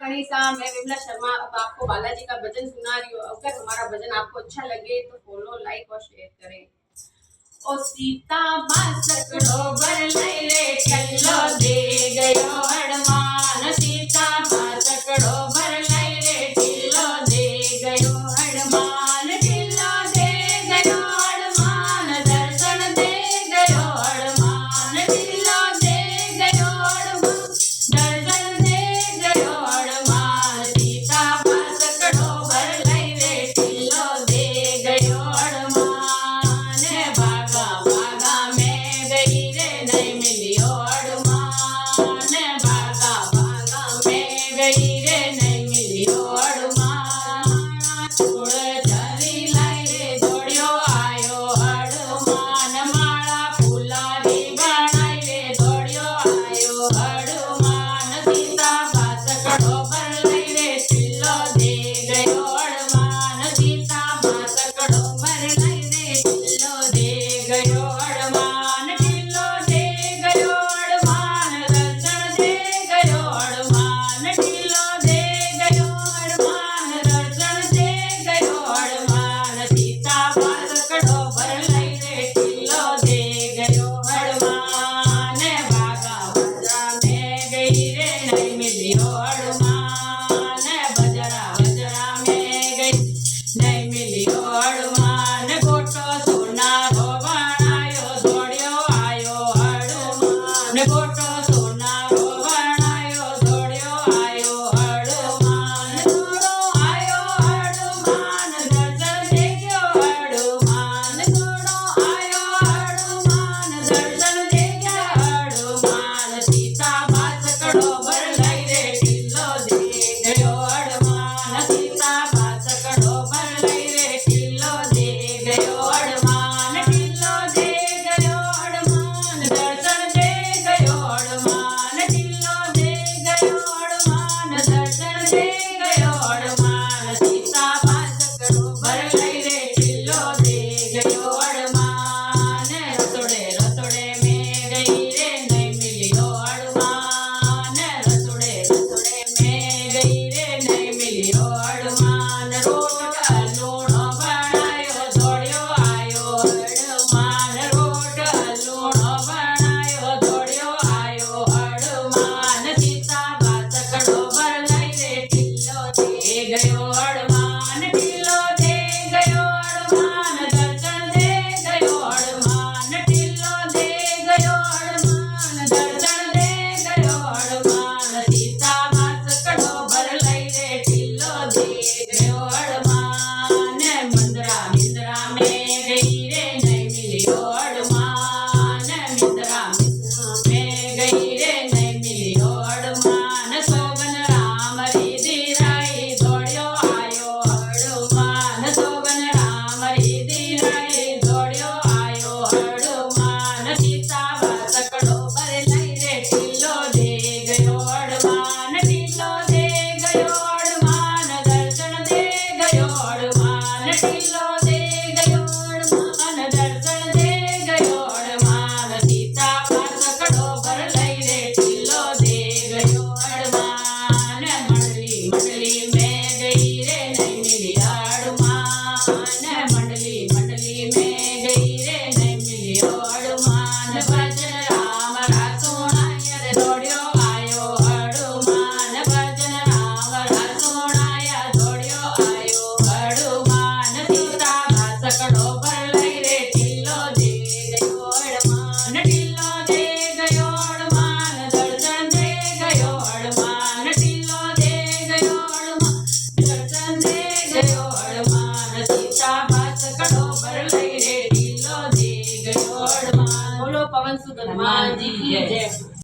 मनीषा, मैं विमला शर्मा। अब आपको बालाजी का भजन सुना रही हूँ। अगर हमारा भजन आपको अच्छा लगे तो फॉलो, लाइक और शेयर करें। ओ सीता बासकड़ो भर लई रे चलो दे गयो हनुमान। सीता बासकड़ो भर लई रे ढिल्लो दे गयो हनुमान। ढिल्लो दे गयो हनुमान, दर्शन दे गयो हनुमान। ढिल्लो दे गयो हनुमान, दर्शन दे गयो हनुमान। सीता बासकड़ो भर लई रे ढिल्लो दे गयो हनुमान। भागा भागा में गई रे नहीं मिलियो हनुमान। भागा भागा में गई रे नहीं मिलियो हनुमान। छोड़ झरी लाई रे दौड़ियो आयो हनुमान। माला फुलारी बनाई रे दौड़ियो आयो हनुमान। सीता बासकड़ो भर लई रे ढिल्लो दे गयो हनुमान। सीता बासकड़ो भर लई रे ढिल्लो दे गयो हनुमान। ढिल्लो दे गयो हनुमान, दर्शन दे गयो हनुमान। ढिल्लो दे गयो हनुमान, दर्शन दे गयो हनुमान। सीता बासकड़ो भर लई रे ढिल्लो दे गयो हनुमान। भागा बजरा में गई रे नहीं मिलियो हनुमान। बजरा बजरा में गई नहीं मिलियो हनुमान। गोटो सोना रो बनायो दौड़ियो आयो हनुमान। गोटो सोना रो बनायो दौड़ियो आयो हनुमान। दौड़ो आयो हनुमान, दर्शन दे गयो हनुमान। दौड़ो आयो हनुमान, दर्शन दे गयो हनुमान। सीता बासकड़ो भर लई रे ढिल्लो दे गयो हनुमान। सीता बासकड़ो भर लई रे ढिल्लो दे गयो हनुमान। ढिल्लो दे गयो हनुमान, दर्शन दे गयो हनुमान। ढिल्लो दे गयो हनुमान, दर्शन दे गयो हनुमान। सीता बासकड़ो भर लई रे ढिल्लो दे गयो हनुमान। रसोड़े रसोड़े में गई रे नहीं मिलियो हनुमान। रसोड़े रसोड़े में गई रे नहीं मिलियो हनुमान। रोट लूणो बनायो दौड़ियो आयो हनुमान। रोट लूणो बनायो दौड़ियो आयो हनुमान। सीता बासकड़ो भर लई रे ढिल्लो दे गयो हनुमान। ढिल्लो दे गयो हनुमान, दर्शन दे गयो हनुमान। ढिल्लो दे गयो हनुमान, दर्शन दे गयो हनुमान। सीता बासकड़ो भर लई रे ढिल्लो दे गयो हनुमान। मंदरा मिंदरा में गई रे नहीं मिलियो हनुमान। मिंदरा मिंदरा में गई रे नहीं मिलियो हनुमान। सोगन राम रिधि राई दौड़ियो आयो हनुमान। सोगन राम रिधि राई दौड़ियो आयो हनुमान। सीता बासकड़ो भर लई रे ढिल्लो दे गयो हनुमान। ढिल्लो दे गयो हनुमान, दर्शन दे गयो हनुमान। ढिल्लो दे गयो हनुमान, दर्शन दे गयो हनुमान। सीता बासकड़ो भर लई रे ढिल्लो दे गयो हनुमान। मंडली मंडली में गई रे नहीं मिलिया हनुमान। मंडली मंडली में गई रे नहीं मिलियो हनुमान। भजन राम रासुणाय रे दौड़ियो आयो हनुमान। भजन राम रासुणाय दौड़ियो आयो हनुमान। सीता बासकड़ो भर लई रे ढिल्लो दे गयो हनुमान। ढिल्लो दे गयो हनुमान, दर्शन दे गयो हनुमान। ढिल्लो दे गयो हनुमान, दर्शन दे गयो हनुमान। सीता बासकड़ो भर लई रे ढिल्लो दे गयो हनुमान। बोलो पवन सुत हनुमान जी की जय।